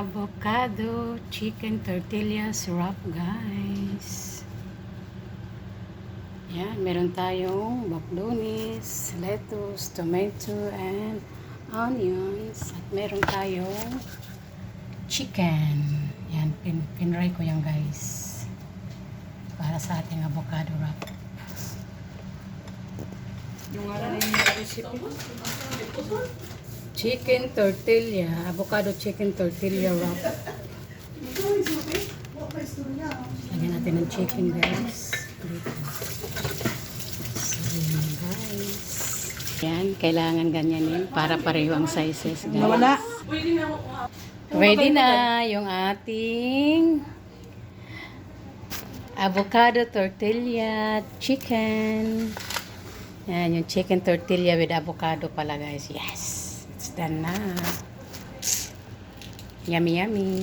avocado chicken tortillas wrap, guys. Yan, meron tayong baklonis, lettuce, tomato, and onions. At meron tayong chicken. Yan, pinray ko yan, guys. Para sa ating avocado wrap. Yung nga rin yung recipe. Chicken tortilla, avocado chicken tortilla wrap. Lagyan natin ng chicken, guys. Dito. So, yun, guys. Yan, kailangan ganyanin para pareho ang sizes, guys. Nawala. Ready na yung ating avocado tortilla chicken. Yan, yung chicken tortilla with avocado pala, guys. Yes! It's done na. Yummy, yummy.